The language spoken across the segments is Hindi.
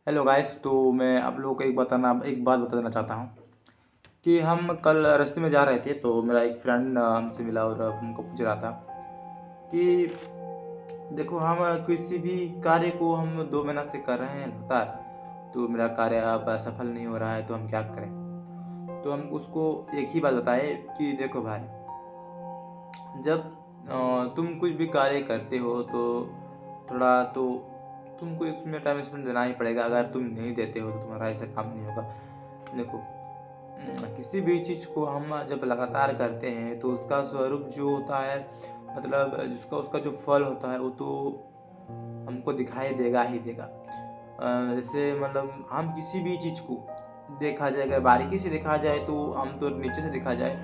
Hello guys. तो मैं आप लोगों को एक बात बताना चाहता हूँ कि हम कल रास्ते में जा रहे थे, तो मेरा एक फ्रेंड हमसे मिला और हमको पूछ रहा था कि देखो, हम किसी भी कार्य को हम 2 महीना से कर रहे हैं लगातार, तो मेरा कार्य अब सफल नहीं हो रहा है, तो हम क्या करें। तो हम उसको एक ही बात बताए कि देखो भाई, जब तुम कुछ भी कार्य करते हो तो थोड़ा तो तुमको इसमें टाइम स्पेंड देना ही पड़ेगा। अगर तुम नहीं देते हो तो तुम्हारा ऐसा काम नहीं होगा। देखो, किसी भी चीज़ को हम जब लगातार करते हैं तो उसका स्वरूप जो होता है, मतलब जिसका उसका जो फल होता है, वो तो हमको दिखाई देगा ही देगा। जैसे मतलब हम किसी भी चीज़ को देखा जाए, अगर बारीकी से देखा जाए तो हम तो नीचे से देखा जाए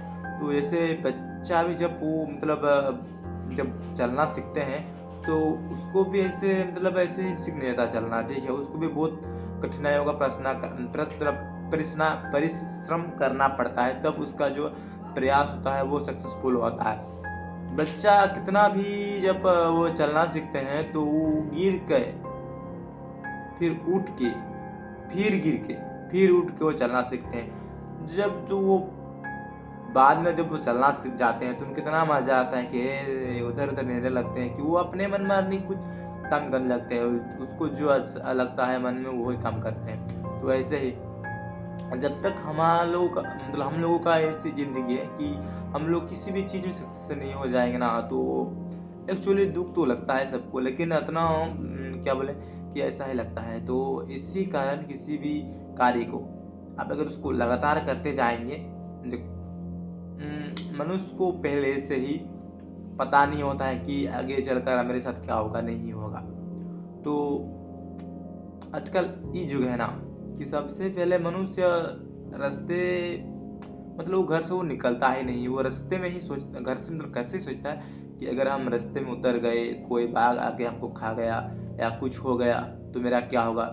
तो जैसे बच्चा भी जब वो मतलब जब चलना सीखते हैं तो उसको भी ऐसे मतलब ऐसे ही सीख नहीं आता चलना, ठीक है। उसको भी बहुत कठिनाइयों का परिश्रम करना पड़ता है, तब उसका जो प्रयास होता है वो सक्सेसफुल होता है। बच्चा कितना भी जब वो चलना सीखते हैं तो वो गिर गए, फिर उठ के, फिर गिर के, फिर उठ के वो चलना सीखते हैं। जब जो वो बाद में जब वो चलना सीख जाते हैं तो उनको कितना मज़ा आता है कि उधर उधर नेहने लगते हैं कि वो अपने मन मारनी कुछ काम करने लगते हैं। उसको जो अच्छा लगता है मन में वही काम करते हैं। तो ऐसे ही जब तक हम लोगों का ऐसी ज़िंदगी है कि हम लोग किसी भी चीज़ में सक्सेस नहीं हो जाएंगे ना, तो एक्चुअली दुख तो लगता है सबको, लेकिन इतना क्या बोले कि ऐसा ही लगता है। तो इसी कारण किसी भी कार्य को आप अगर उसको लगातार करते जाएंगे, मनुष्य को पहले से ही पता नहीं होता है कि आगे चलकर मेरे साथ क्या होगा, नहीं होगा। तो आजकल ये युग है ना कि सबसे पहले मनुष्य रास्ते, मतलब वो घर से वो निकलता ही नहीं, वो रास्ते में ही सोचता, घर से मतलब घर से ही सोचता है कि अगर हम रास्ते में उतर गए, कोई बाघ आके हमको खा गया या कुछ हो गया तो मेरा क्या होगा।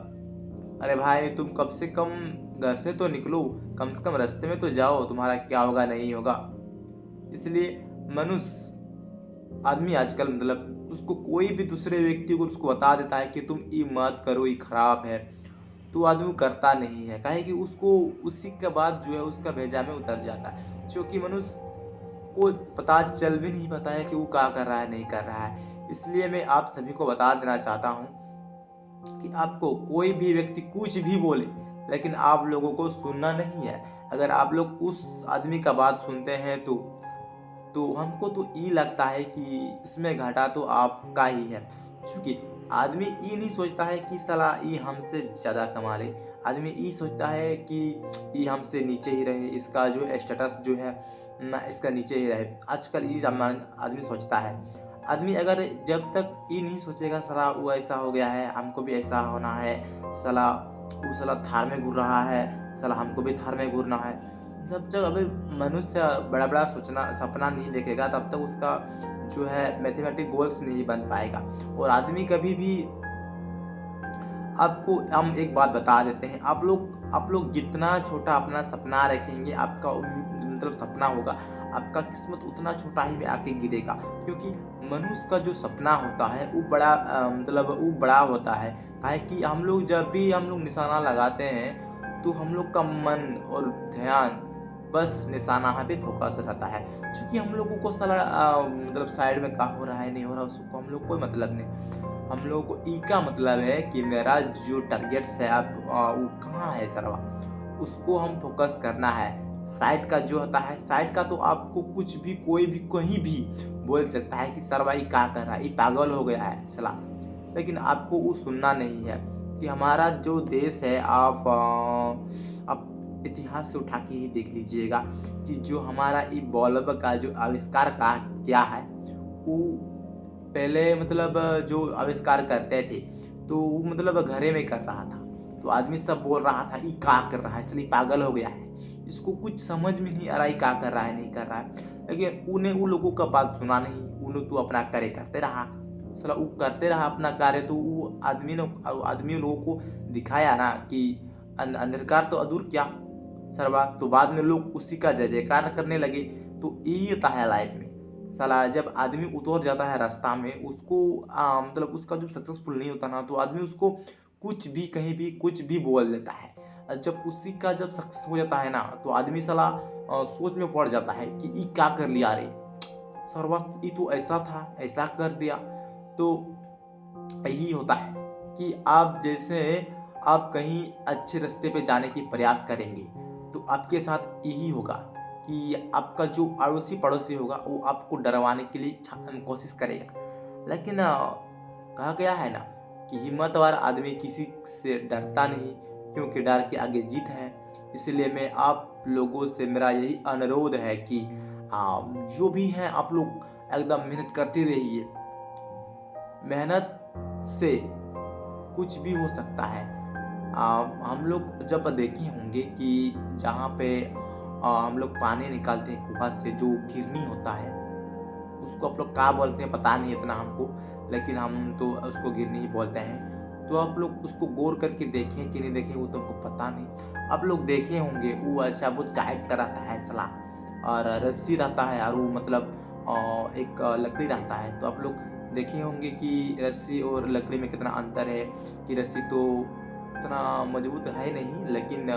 अरे भाई, तुम कम से कम घर से तो निकलो, कम से कम रास्ते में तो जाओ, तुम्हारा क्या होगा, नहीं होगा। इसलिए मनुष्य, आदमी आजकल मतलब उसको कोई भी दूसरे व्यक्ति को उसको बता देता है कि तुम ये मत करो, ये खराब है, तो आदमी वो करता नहीं है। काहे कि उसको उसी के बाद जो है उसका भेजा में उतर जाता है, क्योंकि मनुष्य को पता चल भी नहीं पाता है कि वो क्या कर रहा है, नहीं कर रहा है। इसलिए मैं आप सभी को बता देना चाहता हूँ कि आपको कोई भी व्यक्ति कुछ भी बोले, लेकिन आप लोगों को सुनना नहीं है। अगर आप लोग उस आदमी का बात सुनते हैं तो हमको तो ये लगता है कि इसमें घाटा तो आपका ही है, क्योंकि आदमी ये नहीं सोचता है कि साला ये हमसे ज़्यादा कमा ले। आदमी ये सोचता है कि ये हमसे नीचे ही रहे, इसका जो स्टेटस जो है ना, इसका नीचे ही रहे। आजकल ये आदमी सोचता है। आदमी अगर जब तक ये नहीं सोचेगा साला वो ऐसा हो गया है, हमको भी ऐसा होना है, साला वो साला थार में घूर रहा है, साला हमको भी थार में घूरना है, जब तक अभी मनुष्य बड़ा बड़ा सोचना सपना नहीं देखेगा तब तक उसका जो है मैथमेटिक गोल्स नहीं बन पाएगा। और आदमी कभी भी, आपको हम एक बात बता देते हैं, आप लोग जितना छोटा अपना सपना रखेंगे, आपका मतलब सपना होगा, आपका किस्मत उतना छोटा ही में आके गिरेगा। क्योंकि मनुष्य का जो सपना होता है वो बड़ा मतलब वो बड़ा होता है। काहे कि हम लोग जब भी हम लोग निशाना लगाते हैं तो हम लोग का मन और ध्यान बस निशाना पे फोकस रहता है। क्योंकि हम लोगों को साला मतलब साइड में क्या हो रहा है, नहीं हो रहा, उसको हम लोग कोई मतलब नहीं। हम लोगों को ई का मतलब है कि मेरा जो टारगेट्स है अब वो कहाँ है सरवा, उसको हम फोकस करना है। साइड का जो होता है, साइड का तो आपको कुछ भी कोई भी कहीं भी बोल सकता है कि सरवा ये क्या कर रहा है, ये पागल हो गया है सला। लेकिन आपको वो सुनना नहीं है कि हमारा जो देश है, आप इतिहास से उठा के ही देख लीजिएगा कि जो हमारा ये बल्ब का जो आविष्कार का क्या है, वो पहले मतलब जो आविष्कार करते थे तो वो मतलब घरे में कर रहा था, तो आदमी सब बोल रहा था ये क्या कर रहा है, इसलिए पागल हो गया है, इसको कुछ समझ में नहीं आ रहा है क्या कर रहा है, नहीं कर रहा है। लेकिन उन्हें उन लोगों का बात सुना नहीं, उन्हें तो अपना कार्य करते रहा, साला वो करते रहा अपना कार्य। तो वो आदमी लोगों को दिखाया ना कि अंधकार तो अधूर क्या सरवा, तो बाद में लोग उसी का जय जयकार करने लगे। तो यही होता है लाइफ में, साला जब आदमी उतर जाता है रास्ता में, उसको मतलब उसका जब सक्सेसफुल नहीं होता ना, तो आदमी उसको कुछ भी कहीं भी कुछ भी बोल देता है। जब उसी का जब सक्सेस हो जाता है ना, तो आदमी साला सोच में पड़ जाता है कि ये क्या कर लिया रे, सर्वा ये तो ऐसा था, ऐसा कर दिया। तो यही होता है कि आप जैसे आप कहीं अच्छे रास्ते पे जाने की प्रयास करेंगे, तो आपके साथ यही होगा कि आपका जो अड़ोसी पड़ोसी होगा वो आपको डरवाने के लिए कोशिश करेगा। लेकिन कहा गया है ना कि हिम्मतवार आदमी किसी से डरता नहीं, क्योंकि डर के आगे जीत है। इसलिए मैं आप लोगों से मेरा यही अनुरोध है कि जो भी हैं आप लोग एकदम मेहनत करते रहिए। मेहनत से कुछ भी हो सकता है। हम लोग जब देखे होंगे कि जहाँ पे हम लोग पानी निकालते हैं कुआं से, जो गिरनी होता है उसको आप लोग क्या बोलते हैं पता नहीं इतना हमको, लेकिन हम तो उसको गिरनी ही बोलते हैं। तो आप लोग उसको गौर करके देखें कि नहीं देखें वो तो हमको पता नहीं। आप लोग देखे होंगे वो अच्छा बहुत टाइट का रहता है सला, और रस्सी रहता है, और वो मतलब एक लकड़ी रहता है। तो आप लोग देखे होंगे कि रस्सी और लकड़ी में कितना अंतर है, कि रस्सी तो इतना मजबूत है नहीं, लेकिन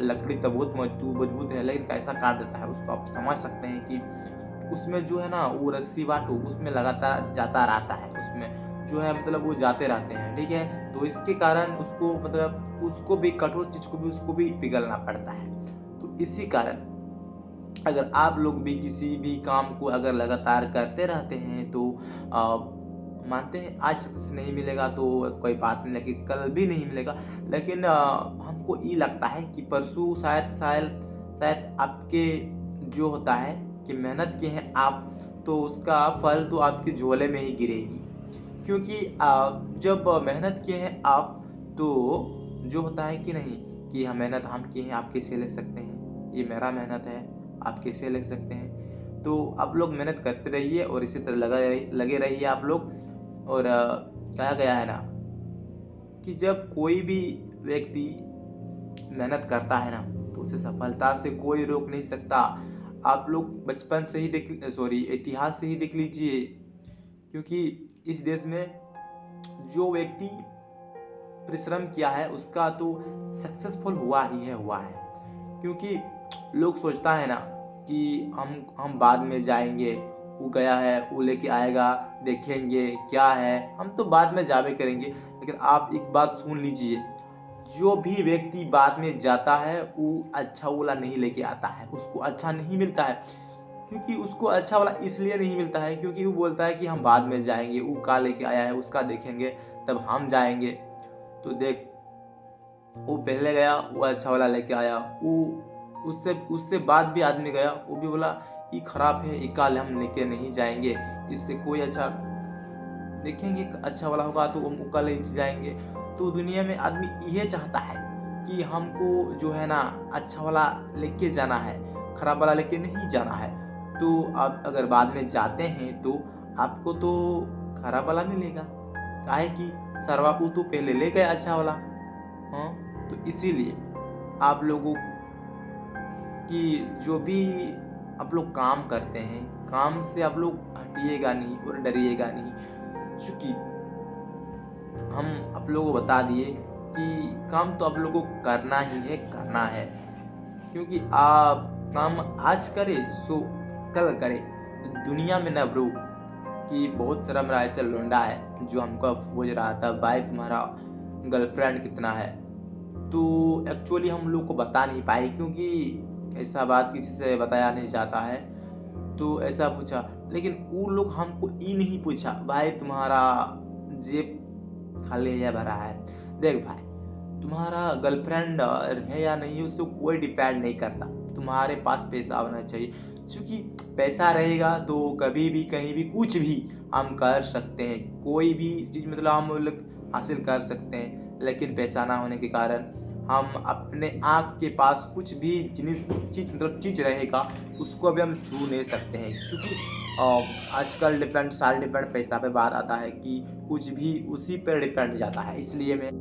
लकड़ी तो बहुत मजबूत है, लेकिन कैसा काट देता है उसको आप समझ सकते हैं कि उसमें जो है ना वो रस्सी बाटो उसमें लगातार जाता रहता है, उसमें जो है मतलब वो जाते रहते हैं, ठीक है। तो इसके कारण उसको मतलब उसको भी कठोर चीज़ को भी उसको भी पिघलना पड़ता है। तो इसी कारण अगर आप लोग भी किसी भी काम को अगर लगातार करते रहते हैं तो मानते हैं आज सक्सेस नहीं मिलेगा तो कोई बात नहीं, लेकिन कल भी नहीं मिलेगा। लेकिन हमको ये लगता है कि परसों शायद आपके जो होता है कि मेहनत किए हैं आप, तो उसका फल तो आपके झोले में ही गिरेगी। क्योंकि जब मेहनत किए हैं आप, तो जो होता है कि नहीं कि हम मेहनत हम किए हैं आप कैसे ले सकते हैं, ये मेरा मेहनत है आप कैसे ले सकते हैं। तो आप लोग मेहनत करते रहिए और इसी तरह लगे रहिए आप लोग। और कहा गया है ना कि जब कोई भी व्यक्ति मेहनत करता है ना, तो उसे सफलता से कोई रोक नहीं सकता। आप लोग बचपन से ही इतिहास से ही देख लीजिए, क्योंकि इस देश में जो व्यक्ति परिश्रम किया है उसका तो सक्सेसफुल हुआ है। क्योंकि लोग सोचता है ना कि हम बाद में जाएंगे, वो गया है वो लेके आएगा, देखेंगे क्या है, हम तो बाद में जावे करेंगे। लेकिन आप एक बात सुन लीजिए, जो भी व्यक्ति बाद में जाता है वो अच्छा वाला नहीं लेके आता है, उसको अच्छा नहीं मिलता है। क्योंकि उसको अच्छा वाला इसलिए नहीं मिलता है क्योंकि वो बोलता है कि हम बाद में जाएंगे, वो का लेके आया है उसका देखेंगे तब हम जाएंगे। तो देख, वो पहले गया वो अच्छा वाला लेके आया, वो उससे बाद भी आदमी गया, वो भी बोला ये खराब है, ये काल हम लेके नहीं जाएंगे, इससे कोई अच्छा देखेंगे अच्छा वाला होगा तो हम कल ले जाएंगे। तो दुनिया में आदमी ये चाहता है कि हमको जो है ना अच्छा वाला लेके जाना है, खराब वाला लेके नहीं जाना है। तो आप अगर बाद में जाते हैं तो आपको तो खराब वाला मिलेगा, काहे कि सरवा को तो पहले ले गया अच्छा वाला। हाँ, तो इसीलिए आप लोगों की जो भी आप लोग काम करते हैं, काम से आप लोग हटिएगा नहीं और डरिएगा नहीं। चूँकि हम आप लोगों को बता दिए कि काम तो आप लोगों को करना है। क्योंकि आप काम आज करें सो कल करें। दुनिया में ना ब्रो कि बहुत सारा मेरा ऐसा लौंडा है जो हमको पूछ रहा था भाई तुम्हारा गर्लफ्रेंड कितना है। तो एक्चुअली हम लोग को बता नहीं पाए, क्योंकि ऐसा बात किसी से बताया नहीं जाता है। तो ऐसा पूछा, लेकिन वो लोग हमको ये नहीं पूछा भाई तुम्हारा जेब खाली या भरा है। देख भाई, तुम्हारा गर्लफ्रेंड है या नहीं है उससे कोई डिपेंड नहीं करता, तुम्हारे पास पैसा होना चाहिए। क्योंकि पैसा रहेगा तो कभी भी कहीं भी कुछ भी हम कर सकते हैं, कोई भी चीज़ मतलब हम लोग हासिल कर सकते हैं। लेकिन पैसा ना होने के कारण हम अपने आँख के पास कुछ भी चीज़ रहेगा उसको भी हम छू नहीं सकते हैं। क्योंकि आजकल सारे डिपेंड पैसा पे बात आता है कि कुछ भी उसी पर डिपेंड जाता है। इसलिए मैं